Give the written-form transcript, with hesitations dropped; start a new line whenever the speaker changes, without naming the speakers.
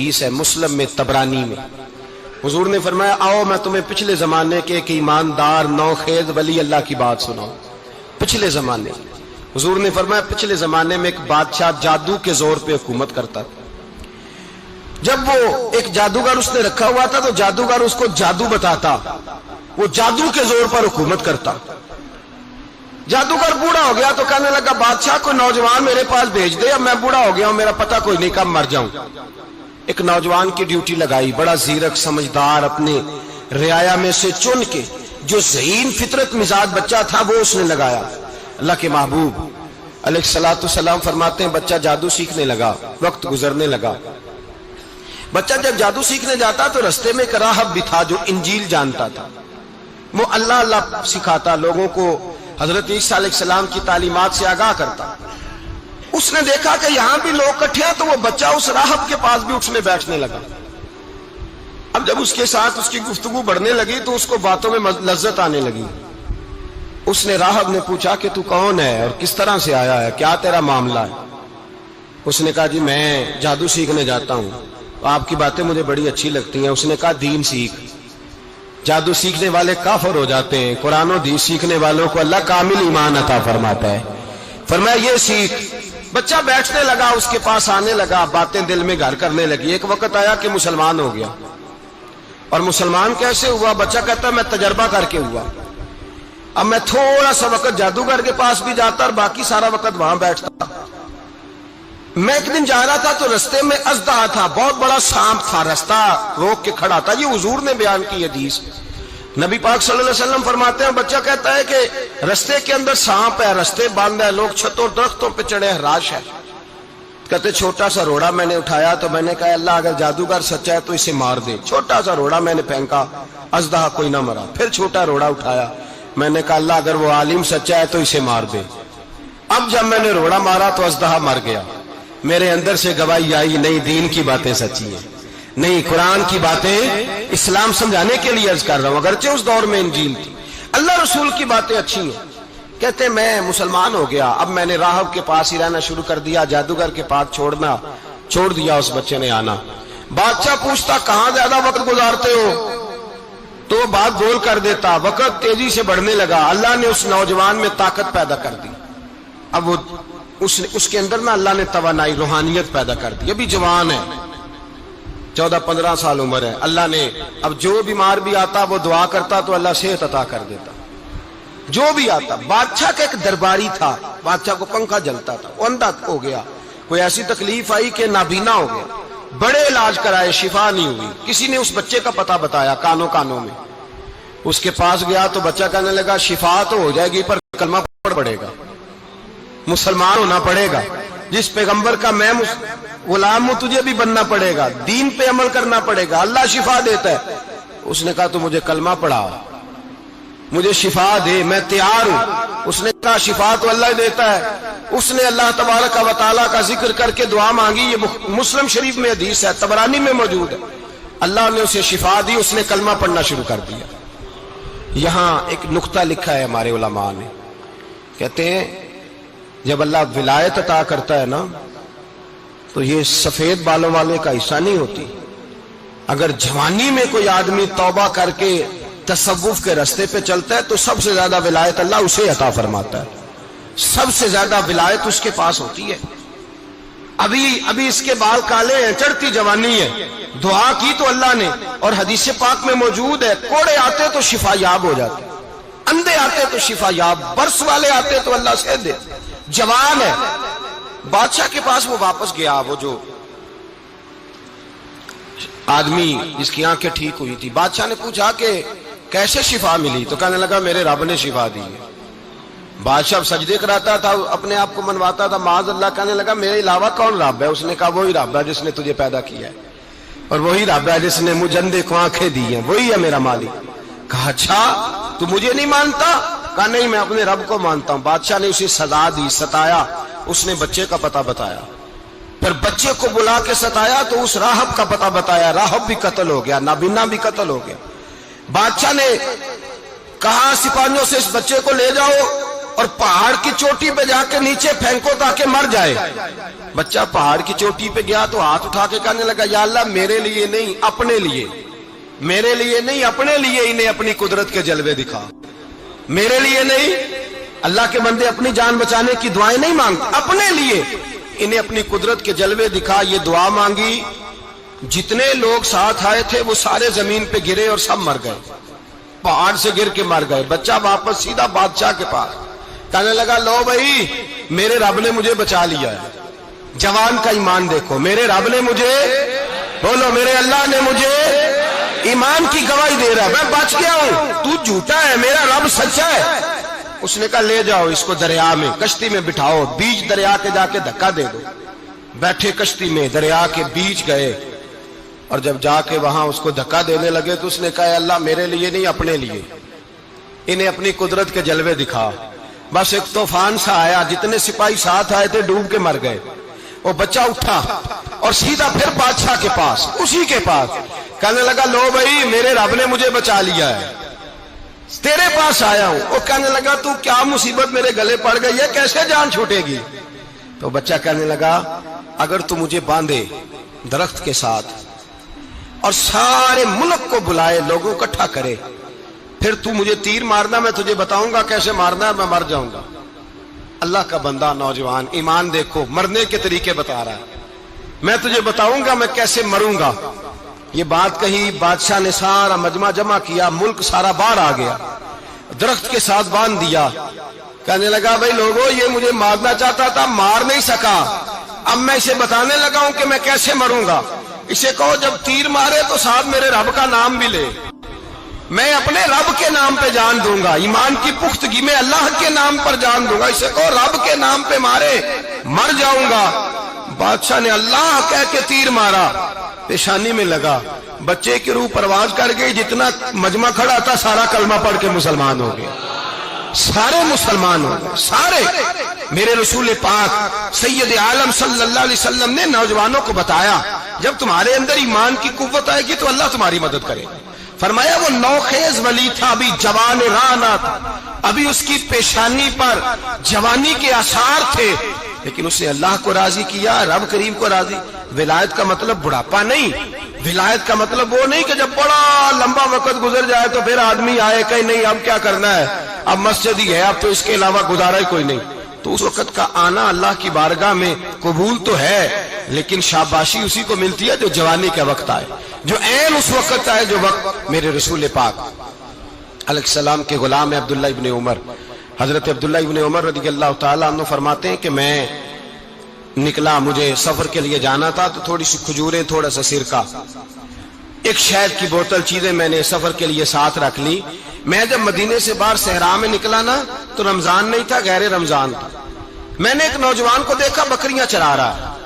حدیث ہے مسلم میں طبرانی میں، حضور نے فرمایا آؤ میں تمہیں پچھلے زمانے کے ایک ایماندار نوخیز ولی اللہ کی بات سناؤں۔ پچھلے زمانے حضور نے فرمایا پچھلے زمانے میں ایک بادشاہ جادو کے زور پہ حکومت کرتا تھا۔ جب وہ ایک جادوگر اس نے رکھا ہوا تھا تو جادوگر اس کو جادو بتاتا، وہ جادو کے زور پر حکومت کرتا۔ جادوگر بوڑھا ہو گیا تو کہنے لگا بادشاہ کو نوجوان میرے پاس بھیج دے، اب میں بوڑھا ہو گیا ہوں، میرا پتہ کوئی نہیں کب مر جاؤں۔ ایک نوجوان کی ڈیوٹی لگائی، بڑا زیرک سمجھدار، اپنے رعایا میں سے چن کے جو ذہین فطرت مزاج بچہ تھا وہ اس نے لگایا۔ اللہ کے محبوب علیہ الصلوۃ والسلام فرماتے ہیں بچہ جادو سیکھنے لگا، وقت گزرنے لگا۔ بچہ جب جادو سیکھنے جاتا تو رستے میں ایک راہب بھی تھا جو انجیل جانتا تھا، وہ اللہ اللہ سکھاتا، لوگوں کو حضرت عیسیٰ علیہ السلام کی تعلیمات سے آگاہ کرتا۔ اس نے دیکھا کہ یہاں بھی لوگ اکٹھے ہیں تو وہ بچہ اس راہب کے پاس بھی اٹھنے بیٹھنے لگا۔ اب جب اس کے ساتھ اس کی گفتگو بڑھنے لگی تو اس کو باتوں میں لذت آنے لگی۔ اس نے راہب نے پوچھا کہ تو کون ہے اور کس طرح سے آیا ہے، کیا تیرا معاملہ ہے؟ اس نے کہا جی میں جادو سیکھنے جاتا ہوں، آپ کی باتیں مجھے بڑی اچھی لگتی ہیں۔ اس نے کہا دین سیکھ، جادو سیکھنے والے کافر ہو جاتے ہیں، قرآن و حدیث سیکھنے والوں کو اللہ کامل ایمان عطا فرماتا ہے۔ فرمایا یہ سیکھ۔ بچہ بیٹھنے لگا، اس کے پاس آنے لگا، باتیں دل میں گھر کرنے لگی۔ ایک وقت آیا کہ مسلمان ہو گیا، اور مسلمان کیسے ہوا؟ بچہ کہتا ہے میں تجربہ کر کے ہوا۔ اب میں تھوڑا سا وقت جادوگر کے پاس بھی جاتا اور باقی سارا وقت وہاں بیٹھتا۔ میں ایک دن جا رہا تھا تو رستے میں اژدہا تھا، بہت بڑا سانپ تھا، رستہ روک کے کھڑا تھا۔ یہ حضور نے بیان کی حدیث، نبی پاک صلی اللہ علیہ وسلم فرماتے ہیں بچہ کہتا ہے کہ رستے کے اندر سانپ ہے، رستے بند ہے، لوگ چھتوں درختوں پہ چڑھے ہیں، راش ہے۔ کہتے چھوٹا سا روڑا میں نے اٹھایا تو میں نے کہا اللہ اگر جادوگر سچا ہے تو اسے مار دے۔ چھوٹا سا روڑا میں نے پھینکا، اژدہا کوئی نہ مرا۔ پھر چھوٹا روڑا اٹھایا، میں نے کہا اللہ اگر وہ عالم سچا ہے تو اسے مار دے۔ اب جب میں نے روڑا مارا تو اژدہا مر گیا۔ میرے اندر سے گواہی آئی نہیں دین کی باتیں سچی ہیں، نہیں قرآن کی باتیں اسلام سمجھانے کے لیے عرض کر رہا ہوں، اگرچہ اس دور میں انجیل تھی، اللہ رسول کی باتیں اچھی ہیں۔ کہتے میں مسلمان ہو گیا، اب میں نے راہب کے پاس ہی رہنا شروع کر دیا، جادوگر کے پاس چھوڑ دیا اس بچے نے آنا۔ بادشاہ پوچھتا کہاں زیادہ وقت گزارتے ہو تو وہ بات گول کر دیتا۔ وقت تیزی سے بڑھنے لگا، اللہ نے اس نوجوان میں طاقت پیدا کر دی۔ اب وہ اس کے اندر نا اللہ نے توانائی روحانیت پیدا کر دی، ابھی جوان ہے، 14-15 سال عمر ہے۔ اللہ نے اب جو بیمار بھی آتا وہ دعا کرتا تو اللہ صحت عطا کر دیتا، جو بھی آتا۔ بادشاہ کا ایک درباری تھا، بادشاہ کو پنکھا جلتا تھا، وہ اندھا ہو گیا، کوئی ایسی تکلیف آئی کہ نابینا ہو گیا، بڑے علاج کرائے شفا نہیں ہوئی۔ کسی نے اس بچے کا پتہ بتایا کانوں میں، اس کے پاس گیا تو بچہ کہنے لگا شفا تو ہو جائے گی پر کلمہ پڑے گا، مسلمان ہونا پڑے گا، جس پیغمبر کا میں غلام ہوں تجھے بھی بننا پڑے گا، دین پہ عمل کرنا پڑے گا، اللہ شفا دیتا ہے۔ اس نے کہا تو مجھے کلمہ پڑھا، مجھے شفا دے، میں تیار ہوں۔ اس نے کہا شفا تو اللہ دیتا ہے۔ اس نے اللہ تبارک و تعالیٰ کا ذکر کر کے دعا مانگی، یہ مسلم شریف میں حدیث ہے، طبرانی میں موجود ہے۔ اللہ نے اسے شفا دی، اس نے کلمہ پڑھنا شروع کر دیا۔ یہاں ایک نقطہ لکھا ہے ہمارے علماء نے، کہتے ہیں جب اللہ ولایت عطا کرتا ہے نا تو یہ سفید بالوں والے کا حصہ نہیں ہوتی۔ اگر جوانی میں کوئی آدمی توبہ کر کے تصوف کے رستے پہ چلتا ہے تو سب سے زیادہ ولایت اللہ اسے عطا فرماتا ہے، سب سے زیادہ ولایت اس کے پاس ہوتی ہے۔ ابھی اس کے بال کالے ہیں، چڑھتی جوانی ہے، دعا کی تو اللہ نے، اور حدیث پاک میں موجود ہے کوڑے آتے تو شفا یاب ہو جاتے، اندھے آتے تو شفا یاب، برس والے آتے تو اللہ سے دے، جوان ہے۔ بادشاہ کے پاس وہ واپس گیا، وہ جو آدمی جس کی آنکھیں ٹھیک ہوئی تھی۔ بادشاہ نے پوچھا کہ کیسے شفا ملی؟ تو کہنے لگا میرے رب نے شفا دی ہے۔ بادشاہ سجدے کراتا تھا، اپنے آپ کو منواتا تھا معاذ اللہ، کہنے لگا میرے علاوہ کون رب ہے؟ اس نے کہا وہی رب ہے جس نے تجھے پیدا کیا ہے، اور وہی رب ہے جس نے مجھے اندھے کو آنکھیں دی ہیں، وہی ہے میرا مالک۔ کہا اچھا تو مجھے نہیں مانتا؟ کہا نہیں میں اپنے رب کو مانتا ہوں۔ بادشاہ نے اسے سزا دی، ستایا، اس نے بچے کا پتہ بتایا، پھر بچے کو بلا کے ستایا تو اس راہب کا پتہ بتایا، راہب بھی قتل ہو گیا، نابینا بھی قتل ہو گیا۔ بادشاہ نے کہا سپاہیوں سے اس بچے کو لے جاؤ اور پہاڑ کی چوٹی پہ جا کے نیچے پھینکو تاکہ مر جائے. بچہ پہاڑ کی چوٹی پہ گیا تو ہاتھ اٹھا کے کہنے لگا یا اللہ میرے لیے نہیں اپنے لیے، میرے لیے نہیں اپنے لیے انہیں اپنی قدرت کے جلوے دکھا. میرے لیے نہیں، اللہ کے بندے اپنی جان بچانے کی دعائیں نہیں مانگتے، اپنے لیے انہیں اپنی قدرت کے جلوے دکھا. یہ دعا مانگی، جتنے لوگ ساتھ آئے تھے وہ سارے زمین پہ گرے اور سب مر گئے، پہاڑ سے گر کے مر گئے. بچہ واپس سیدھا بادشاہ کے پاس کہنے لگا لو بھائی میرے رب نے مجھے بچا لیا ہے. جوان کا ایمان دیکھو، میرے رب نے مجھے، بولو میرے اللہ نے مجھے ایمان کی گواہی دے رہا ہے، میں بچ گیا ہوں، تو جھوٹا ہے میرا رب سچا ہے. اس نے کہا لے جاؤ اس کو دریا میں، کشتی میں بٹھاؤ، بیچ دریا کے جا کے دھکا دے دو. بیٹھے کشتی میں، دریا کے بیچ گئے، اور جب جا کے وہاں اس کو دھکا دینے لگے تو اس نے کہا اللہ میرے لیے نہیں اپنے لیے انہیں اپنی قدرت کے جلوے دکھا. بس ایک طوفان سا آیا، جتنے سپاہی ساتھ آئے تھے ڈوب کے مر گئے. وہ بچہ اٹھا اور سیدھا پھر بادشاہ کے پاس، اسی کے پاس کہنے لگا لو بھائی میرے رب نے مجھے بچا لیا ہے، تیرے پاس آیا ہوں. وہ کہنے لگا تو کیا مصیبت میرے گلے پڑ گئی ہے، کیسے جان چھوٹے گی؟ تو بچہ کہنے لگا اگر تو مجھے باندھے درخت کے ساتھ اور سارے ملک کو بلائے، لوگوں کو اکٹھا کرے، پھر تو مجھے تیر مارنا، میں تجھے بتاؤں گا کیسے مارنا ہے، میں مر جاؤں گا. اللہ کا بندہ نوجوان ایمان دیکھو، مرنے کے طریقے بتا رہا ہے، میں تجھے بتاؤں گا میں کیسے مروں گا. یہ بات کہی، بادشاہ نے سارا مجمع جمع کیا، ملک سارا باہر آ گیا، درخت کے ساتھ باندھ دیا. کہنے لگا بھائی لوگوں یہ مجھے مارنا چاہتا تھا، مار نہیں سکا، اب میں اسے بتانے لگا ہوں کہ میں کیسے مروں گا. اسے کہو جب تیر مارے تو ساتھ میرے رب کا نام بھی لے، میں اپنے رب کے نام پہ جان دوں گا، ایمان کی پختگی میں اللہ کے نام پر جان دوں گا. اسے کہو رب کے نام پہ مارے، مر جاؤں گا. بادشاہ نے اللہ کہہ کے تیر مارا، پیشانی میں لگا، بچے کی روح پرواز کر گئی. جتنا مجمع کھڑا تھا سارا کلمہ پڑھ کے مسلمان ہو گئے، سارے مسلمان ہو گئے سارے. میرے رسول پاک سید عالم صلی اللہ علیہ وسلم نے نوجوانوں کو بتایا جب تمہارے اندر ایمان کی قوت آئے گی تو اللہ تمہاری مدد کرے. فرمایا وہ نوخیز ولی تھا، ابھی جوان رانا تھا، ابھی اس کی پیشانی پر جوانی کے آثار تھے، لیکن اس نے اللہ کو راضی کیا، رب کریم کو راضی. ولایت کا مطلب بڑھاپا نہیں، ولایت کا مطلب وہ نہیں کہ جب بڑا لمبا وقت گزر جائے تو پھر آدمی آئے کہ نہیں اب کیا کرنا ہے، اب مسجد ہی ہے، اب تو اس کے علاوہ گزارا ہی کوئی نہیں. تو اس وقت کا آنا اللہ کی بارگاہ میں قبول تو ہے، لیکن شاباشی اسی کو ملتی ہے جو جوانی کا وقت آئے، جو عین اس وقت آئے جو وقت. میرے رسول پاک علیہ السلام کے غلام عبداللہ ابن عمر، حضرت عبداللہ ابن عمر رضی اللہ تعالیٰ عنہ فرماتے ہیں کہ میں نکلا، مجھے سفر کے لیے جانا تھا، تو تھوڑی سی کھجوریں، تھوڑا سا سرکہ، ایک شہد کی بوتل، چیزیں میں نے سفر کے لیے ساتھ رکھ لی. میں جب مدینے سے باہر صحرا میں نکلا نا تو رمضان نہیں تھا، غیر رمضان تھا. میں نے ایک نوجوان کو دیکھا بکریاں چرا رہا ہے.